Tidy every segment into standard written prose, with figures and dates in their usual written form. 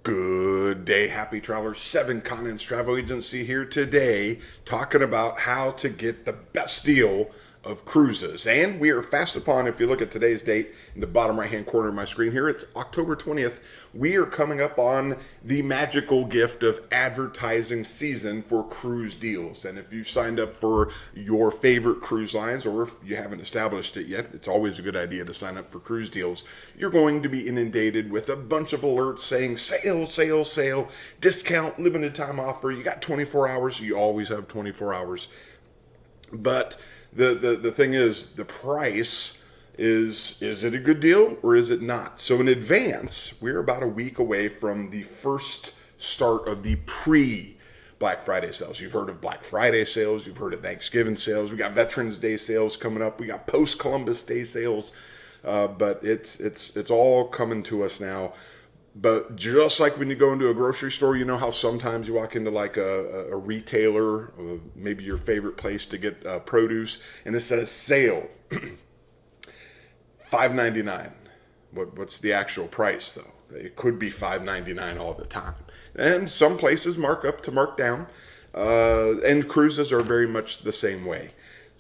Good day, happy travelers. Seven Continents Travel Agency here today talking about how to get the best deal of cruises. And we are fast upon, if you look at today's date in the bottom right hand corner of my screen here, it's October 20th. We are coming up on the magical gift of advertising season for cruise deals. And if you've signed up for your favorite cruise lines, or if you haven't established it yet, it's always a good idea to sign up for cruise deals. You're going to be inundated with a bunch of alerts saying sale, sale, sale, discount, limited time offer. You got 24 hours. You always have 24 hours. But the thing is, the price is it a good deal or is it not? So in advance, we're about a week away from the first start of the pre-Black Friday sales. You've heard of Black Friday sales. You've heard of Thanksgiving sales. We got Veterans Day sales coming up. We got post-Columbus Day sales. But it's all coming to us now. But just like when you go into a grocery store, you know how sometimes you walk into like a retailer, or maybe your favorite place to get produce, and it says sale, $5.99. What's the actual price though? It could be $5.99 all the time, and some places mark up to mark down, and cruises are very much the same way.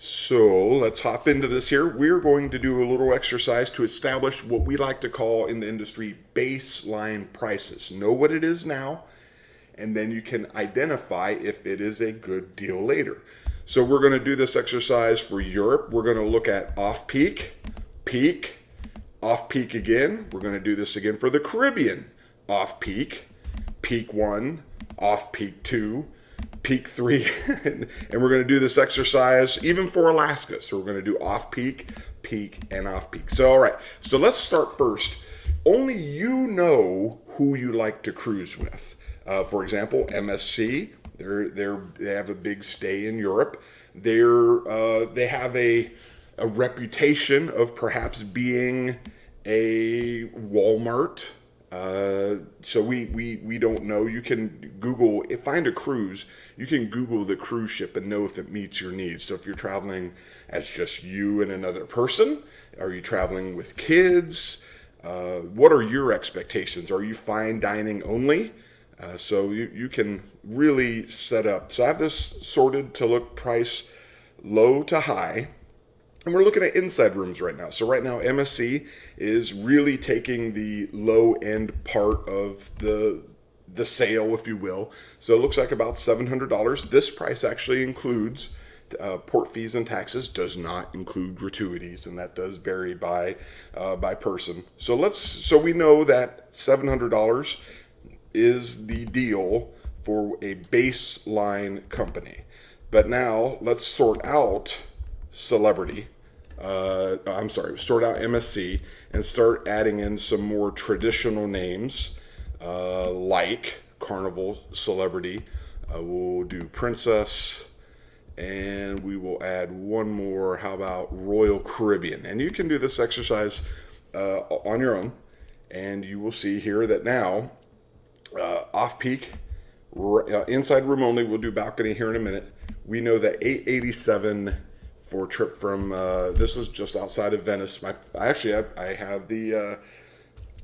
So let's hop into this here. We're going to do a little exercise to establish what we like to call in the industry baseline prices. Know what it is now, and then you can identify if it is a good deal later. So we're going to do this exercise for Europe. We're going to look at off-peak, peak, off-peak again. We're going to do this again for the Caribbean. Off-peak, peak 1, off-peak 2, peak 3, and we're going to do this exercise even for Alaska. So we're going to do off-peak, peak, and off-peak. So all right, so let's start first. Only you know who you like to cruise with. For example, MSC, they have a big stay in Europe. They have a reputation of perhaps being a Walmart. So we don't know. You can Google, find a cruise. You can Google the cruise ship and know if it meets your needs. So if you're traveling as just you and another person, are you traveling with kids? What are your expectations? Are you fine dining only? So you can really set up. So I have this sorted to look price low to high. And we're looking at inside rooms right now. So right now, MSC is really taking the low end part of the sale, if you will. So it looks like about $700. This price actually includes port fees and taxes, does not include gratuities, and that does vary by person. So we know that $700 is the deal for a baseline company. But now let's sort out Celebrity. Sort out MSC and start adding in some more traditional names like Carnival Celebrity. We'll do Princess, and we will add one more. How about Royal Caribbean? And you can do this exercise on your own, and you will see here that now off-peak, inside room only. We'll do balcony here in a minute. We know that $887 for a trip from, this is just outside of Venice. I have the,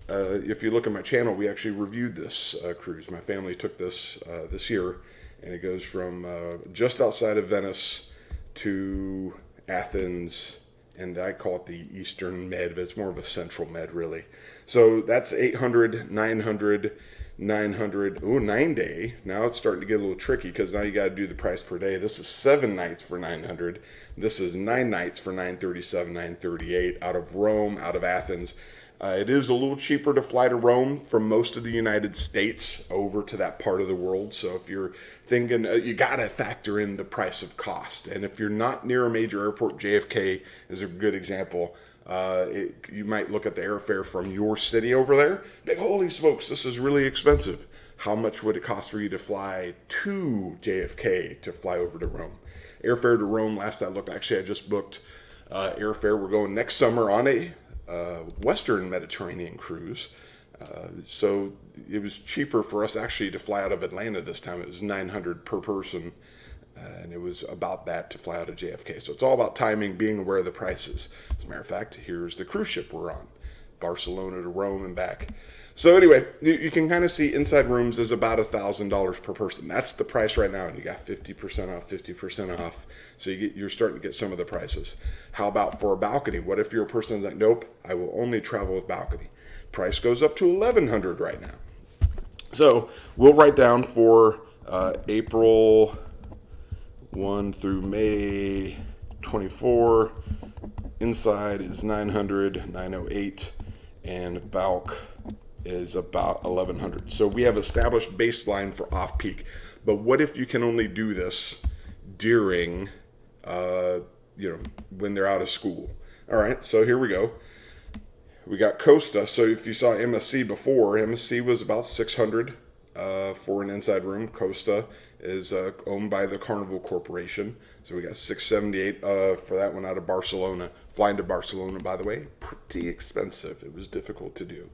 if you look at my channel, we actually reviewed this cruise. My family took this this year, and it goes from just outside of Venice to Athens, and I call it the Eastern Med, but it's more of a Central Med, really. So that's 800, 900, 900, 9-day. Now it's starting to get a little tricky because now you got to do the price per day. This is 7 nights for 900. This is 9 nights for 937, 938 out of Rome, out of Athens. It is a little cheaper to fly to Rome from most of the United States over to that part of the world. So if you're thinking, you got to factor in the price of cost. And if you're not near a major airport, JFK is a good example. You might look at the airfare from your city over there. Like, holy smokes, this is really expensive. How much would it cost for you to fly to JFK to fly over to Rome? Airfare to Rome, last I looked, actually I just booked airfare. We're going next summer on a Western Mediterranean cruise. So it was cheaper for us actually to fly out of Atlanta this time. It was $900 per person. And it was about that to fly out of JFK. So it's all about timing, being aware of the prices. As a matter of fact, here's the cruise ship we're on. Barcelona to Rome and back. So anyway, you can kind of see inside rooms is about $1,000 per person. That's the price right now, and you got 50% off, 50% off. So you're starting to get some of the prices. How about for a balcony? What if you're a person that's like, nope, I will only travel with balcony? Price goes up to $1,100 right now. So we'll write down for April 1 through May 24. Inside is 900, 908, and balc is about 1,100. So we have established baseline for off-peak. But what if you can only do this during, when they're out of school? All right, so here we go. We got Costa. So if you saw MSC before, MSC was about 600 for an inside room. Costa is owned by the Carnival Corporation. So we got 678 for that one out of Barcelona. Flying to Barcelona, by the way, pretty expensive. It was difficult to do.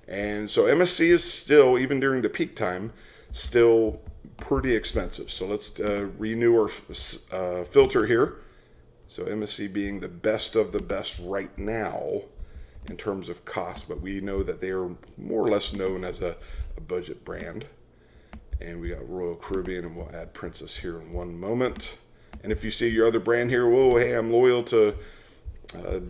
And so MSC is still, even during the peak time, still pretty expensive. So let's renew our filter here. So MSC being the best of the best right now in terms of cost, but we know that they are more or less known as a budget brand. And we got Royal Caribbean, and we'll add Princess here in one moment. And if you see your other brand here, whoa, hey, I'm loyal to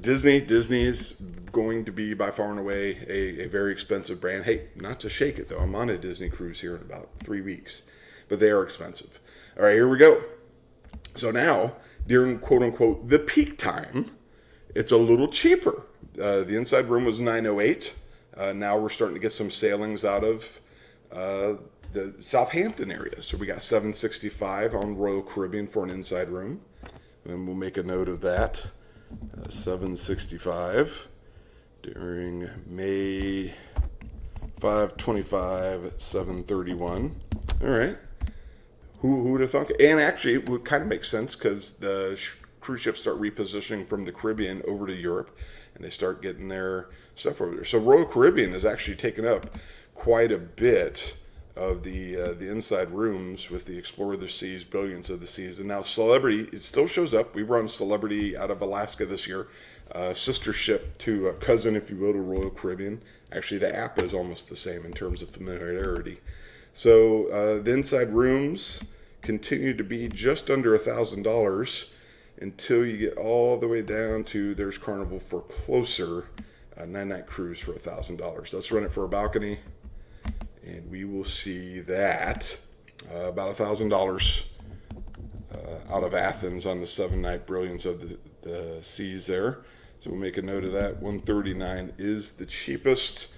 Disney. Disney is going to be by far and away a very expensive brand. Hey, not to shake it though. I'm on a Disney cruise here in about 3 weeks, but they are expensive. All right, here we go. So now, during quote unquote the peak time, it's a little cheaper. The inside room was 908. Now we're starting to get some sailings out of the Southampton area. So we got 765 on Royal Caribbean for an inside room. And we'll make a note of that. 765 during May 525, 731. All right. Who would have thunk? And actually, it would kind of make sense because the cruise ships start repositioning from the Caribbean over to Europe, and they start getting their stuff over there. So Royal Caribbean has actually taken up quite a bit of the inside rooms with the Explore the Seas, Brilliance of the Seas, and now Celebrity. It still shows up. We run Celebrity out of Alaska this year, sister ship to cousin, if you will, to Royal Caribbean. Actually, the app is almost the same in terms of familiarity. So the inside rooms continue to be just under $1,000 until you get all the way down to there's Carnival for Closer, 9-night cruise for $1,000. Let's run it for a balcony, and we will see that about $1,000 out of Athens on the 7-night Brilliance of the Seas there. So we'll make a note of that. $139 is the cheapest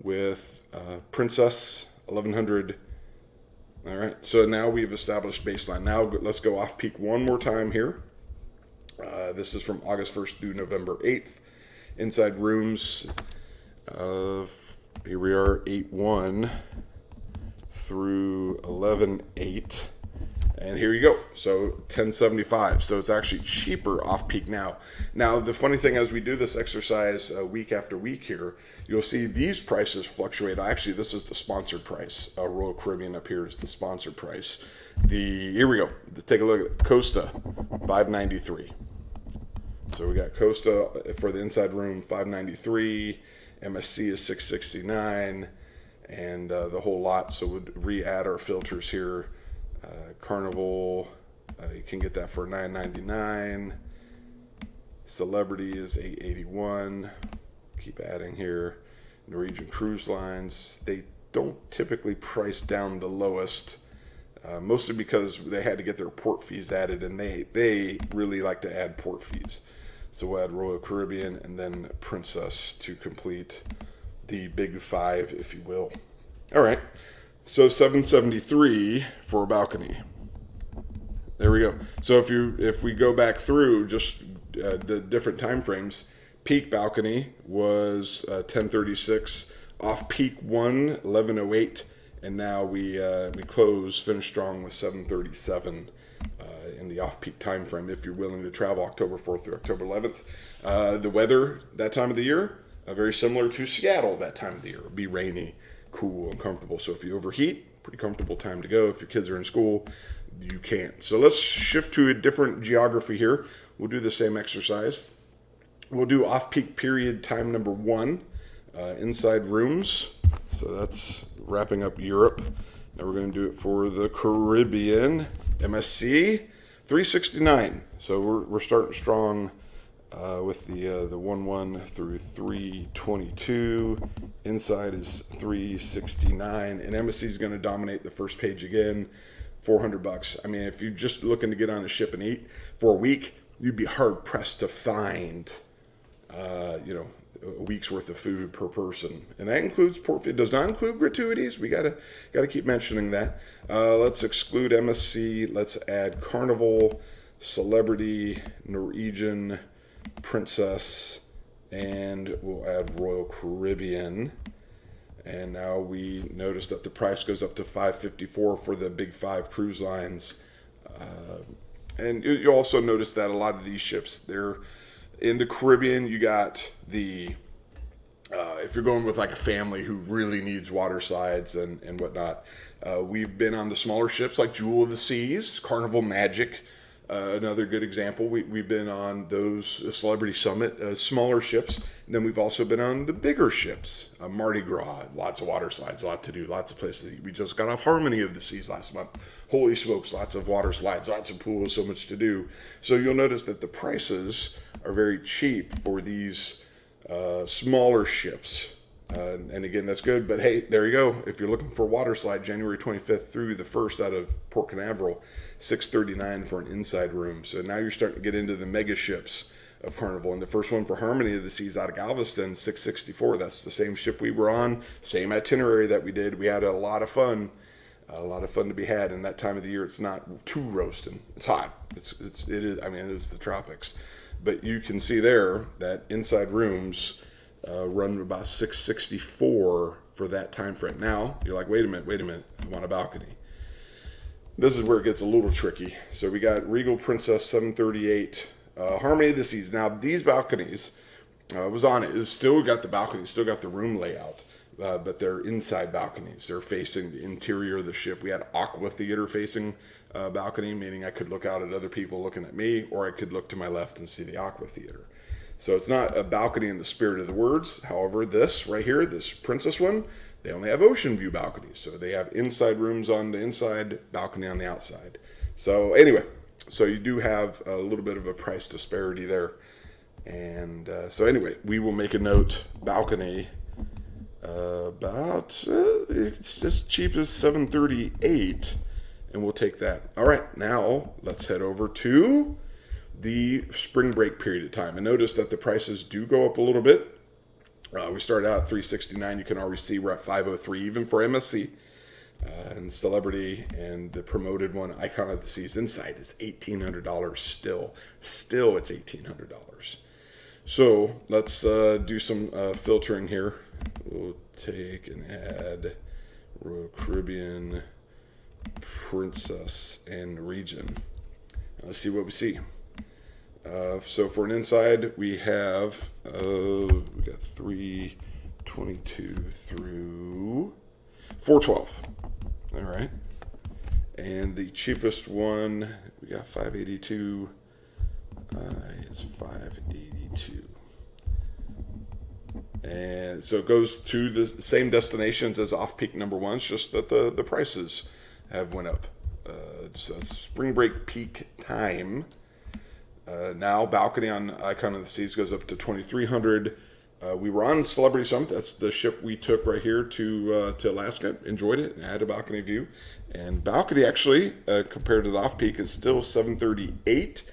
with Princess, $1,100. All right, so now we've established baseline. Now let's go off peak one more time here. This is from August 1st through November 8th. Inside rooms, here we are, 8-1 through 11-8. And here you go. So $10.75. So it's actually cheaper off peak now. Now, the funny thing as we do this exercise week after week here, you'll see these prices fluctuate. Actually, this is the sponsored price. Royal Caribbean up here is the sponsored price. Here we go. Take a look at Costa, $593. So we got Costa for the inside room, $593. MSC is $669, and the whole lot. So we'll re-add our filters here. Carnival, you can get that for $9.99. Celebrity is $881. Keep adding here. Norwegian Cruise Lines, they don't typically price down the lowest, mostly because they had to get their port fees added, and they really like to add port fees. So we'll add Royal Caribbean and then Princess to complete the big five, if you will. All right. So $773 for a balcony. There we go. So if we go back through just the different time frames, peak balcony was 1036, off peak 1108, and now we finish strong with 737 in the off peak time frame. If you're willing to travel October 4th through October 11th, the weather that time of the year very similar to Seattle that time of the year. It'll be rainy, cool, and comfortable. So if you overheat, pretty comfortable time to go. If your kids are in school, you can't. So let's shift to a different geography here. We'll do the same exercise. We'll do off-peak period time number 1. inside rooms. So that's wrapping up Europe. Now we're going to do it for the Caribbean. MSC, $369. So we're starting strong with the 1-1 through 322. Inside is $369, and MSC is going to dominate the first page again. $400. I mean, if you're just looking to get on a ship and eat for a week, you'd be hard pressed to find, a week's worth of food per person, and that includes port. It does not include gratuities. We gotta keep mentioning that. Let's exclude MSC. Let's add Carnival, Celebrity, Norwegian, Princess, and we'll add Royal Caribbean. And now we notice that the price goes up to $554 for the big 5 cruise lines. And you also notice that a lot of these ships, they're in the Caribbean. You got the if you're going with like a family who really needs water slides and whatnot, we've been on the smaller ships like Jewel of the Seas, Carnival Magic. Another good example, we've been on those Celebrity Summit, smaller ships. And then we've also been on the bigger ships, Mardi Gras, lots of water slides, a lot to do, lots of places to eat. We just got off Harmony of the Seas last month. Holy smokes, lots of water slides, lots of pools, so much to do. So you'll notice that the prices are very cheap for these smaller ships. And again, that's good. But hey, there you go. If you're looking for a water slide, January 25th through the 1st out of Port Canaveral, $639 for an inside room. So now you're starting to get into the mega ships of Carnival. And the first one for Harmony of the Seas out of Galveston, $664. That's the same ship we were on, same itinerary that we did. We had a lot of fun to be had. And that time of the year, it's not too roasting. It's hot. It is. I mean, it's the tropics. But you can see there that inside rooms run about $664 for that time frame. Now you're like, wait a minute, I want a balcony. This is where it gets a little tricky. So we got Regal Princess, $738, Harmony of the Seas. Now these balconies was on it. It's still got the balcony, still got the room layout, but they're inside balconies. They're facing the interior of the ship. We had Aqua Theater facing balcony, meaning I could look out at other people looking at me, or I could look to my left and see the Aqua Theater. So it's not a balcony in the spirit of the words. However, this right here, this Princess one, they only have ocean view balconies. So they have inside rooms on the inside, balcony on the outside. So anyway, so you do have a little bit of a price disparity there. And so anyway, we will make a note, balcony, it's as cheap as $738, and we'll take that. All right, now let's head over to the spring break period of time. And notice that the prices do go up a little bit. We started out at $369. You can already see we're at $503, even for MSC and Celebrity, and the promoted one, Icon of the Seas inside, is $1,800 still. Still, it's $1,800. So let's do some filtering here. We'll take and add Royal Caribbean, Princess, and Region. Let's see what we see. So for an inside, we have we got 322 through 412. All right, and the cheapest one we got 582. It's 582, and so it goes to the same destinations as off-peak number one. It's just that the prices have went up. It's spring break peak time. Now balcony on Icon of the Seas goes up to $2,300. We were on Celebrity Summit. That's the ship we took right here to Alaska. Enjoyed it and had a balcony view. And balcony actually, compared to the off-peak, is still $738,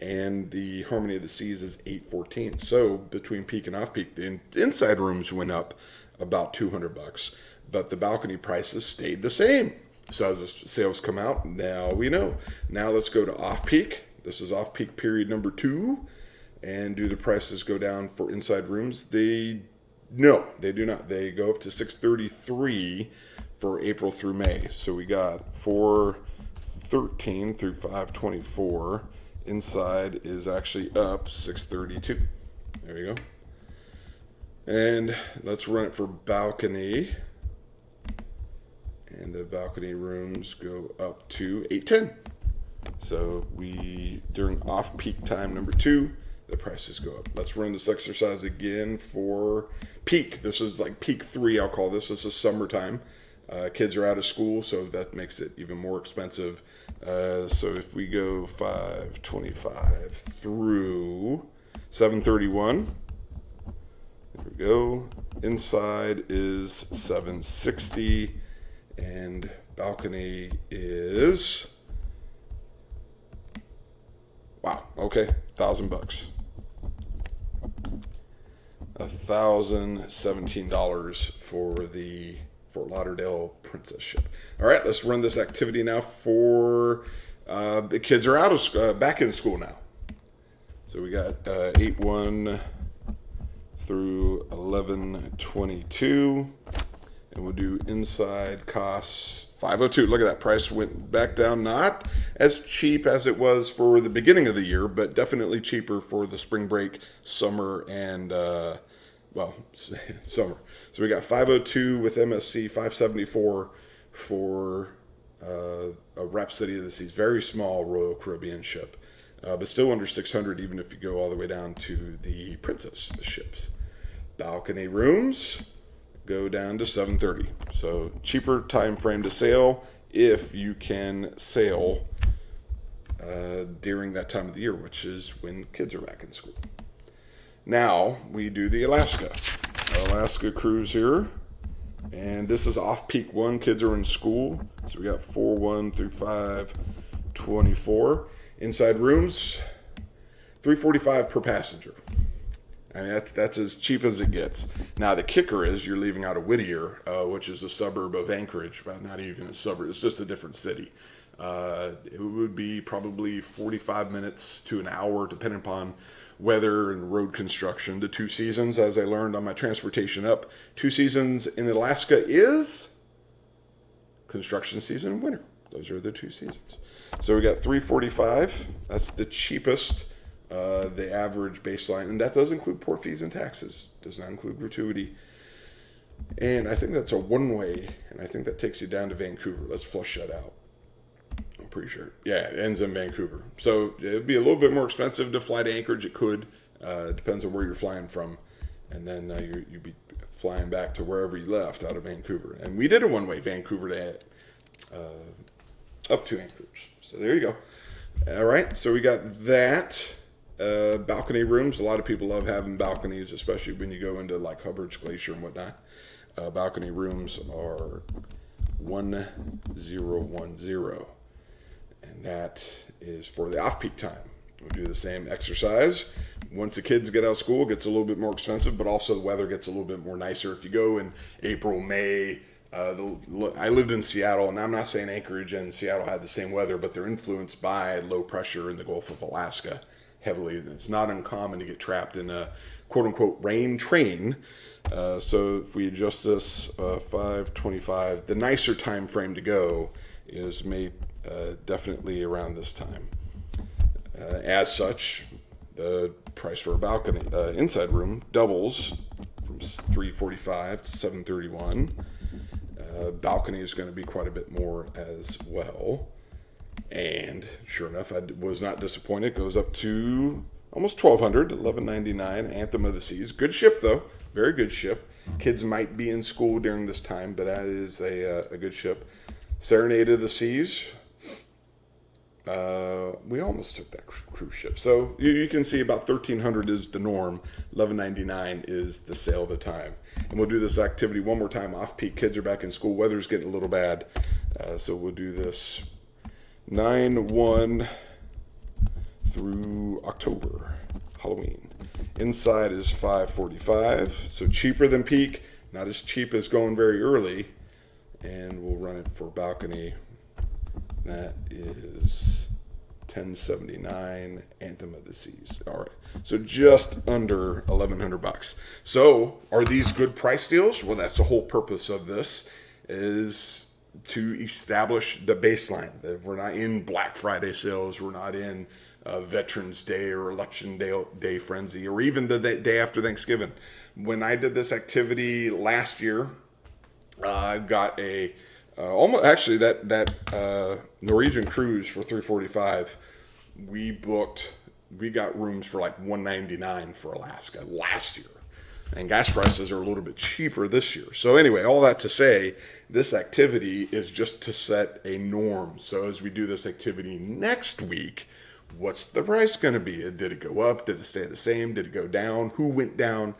and the Harmony of the Seas is $814. So between peak and off-peak, the inside rooms went up about $200, but the balcony prices stayed the same. So as the sales come out, now we know. Now let's go to off-peak. This is off-peak period number 2. And do the prices go down for inside rooms? No, they do not. They go up to $633 for April through May. So we got $413 through $524. Inside is actually up $632. There you go. And let's run it for balcony. And the balcony rooms go up to $810. So we, during off-peak time number 2, the prices go up. Let's run this exercise again for peak. This is like peak 3, I'll call this. This is summertime. Kids are out of school, so that makes it even more expensive. So if we go 525 through 731, there we go. Inside is 760, and balcony is, wow, okay, $1,000. $1,017 for the Fort Lauderdale Princess ship. All right, let's run this activity now for the kids are out of back in school now. So we got 8-1 through 11-22, and we'll do inside costs $502. Look at that, price went back down. Not as cheap as it was for the beginning of the year, but definitely cheaper for the spring break, summer, and summer. So we got $502 with MSC, $574 for a Rhapsody of the Seas, very small Royal Caribbean ship, but still under $600 even if you go all the way down to the Princess ships. Balcony rooms go down to $730. So cheaper time frame to sail if you can sail during that time of the year, which is when kids are back in school. Now we do the Alaska cruise here, and this is off-peak 1. Kids are in school, so we got 4-1 through 5-24. Inside rooms, $345 per passenger. I mean, that's as cheap as it gets. Now, the kicker is you're leaving out of Whittier, which is a suburb of Anchorage, but not even a suburb. It's just a different city. It would be probably 45 minutes to an hour, depending upon weather and road construction. The 2 seasons, as I learned on my transportation up, 2 seasons in Alaska is construction season and winter. Those are the 2 seasons. So we got $345. That's the cheapest. The average baseline, and that does include port fees and taxes, does not include gratuity. And I think that's a one-way, and I think that takes you down to Vancouver. Let's flush that out. I'm pretty sure. Yeah, it ends in Vancouver. So it'd be a little bit more expensive to fly to Anchorage. It could. Depends on where you're flying from. And then you'd be flying back to wherever you left out of Vancouver. And we did a one-way, Vancouver to up to Anchorage. So there you go. All right, so we got that. Balcony rooms. A lot of people love having balconies, especially when you go into like Hubbard's Glacier and whatnot. Balcony rooms are 1010, and that is for the off-peak time. We'll do the same exercise. Once the kids get out of school, it gets a little bit more expensive, but also the weather gets a little bit more nicer. If you go in April, May, I lived in Seattle, and I'm not saying Anchorage and Seattle had the same weather, but they're influenced by low pressure in the Gulf of Alaska heavily. It's not uncommon to get trapped in a quote-unquote rain train. So if we adjust this 525, the nicer time frame to go is definitely around this time. As such, the price for a balcony inside room doubles from $345 to $731. Balcony is going to be quite a bit more as well. And sure enough, I was not disappointed. It goes up to almost $1,200, $1,199. Anthem of the Seas. Good ship, though. Very good ship. Kids might be in school during this time, but that is a good ship. Serenade of the Seas. We almost took that cruise ship. So you can see about $1,300 is the norm. $1,199 is the sale of the time. And we'll do this activity one more time. Off-peak, kids are back in school. Weather's getting a little bad. So we'll do this 9/1 through October, Halloween. Inside is $545, so cheaper than peak, not as cheap as going very early. And we'll run it for balcony. That is $1079, Anthem of the Seas. All right, so just under $1,100. So are these good price deals? Well, that's the whole purpose of this, is to establish the baseline. That we're not in Black Friday sales, we're not in Veterans Day or Election Day frenzy, or even the day after Thanksgiving. When I did this activity last year, I got a that Norwegian cruise for $345. We booked We got rooms for like $199 for Alaska last year. And gas prices are a little bit cheaper this year. So anyway, all that to say, this activity is just to set a norm. So as we do this activity next week, what's the price going to be? Did it go up? Did it stay the same? Did it go down? Who went down?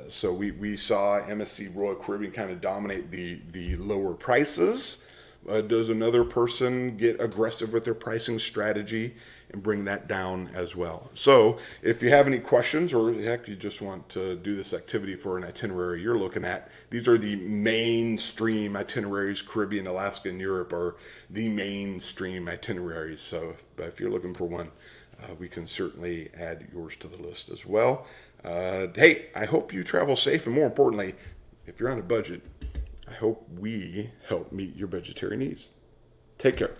So we saw MSC Royal Caribbean kind of dominate the lower prices. Does another person get aggressive with their pricing strategy and bring that down as well? So if you have any questions, or heck, you just want to do this activity for an itinerary you're looking at, these are the mainstream itineraries. Caribbean, Alaska, and Europe are the mainstream itineraries. So if you're looking for one, we can certainly add yours to the list as well. Hey, I hope you travel safe, and more importantly, if you're on a budget, I hope we help meet your budgetary needs. Take care.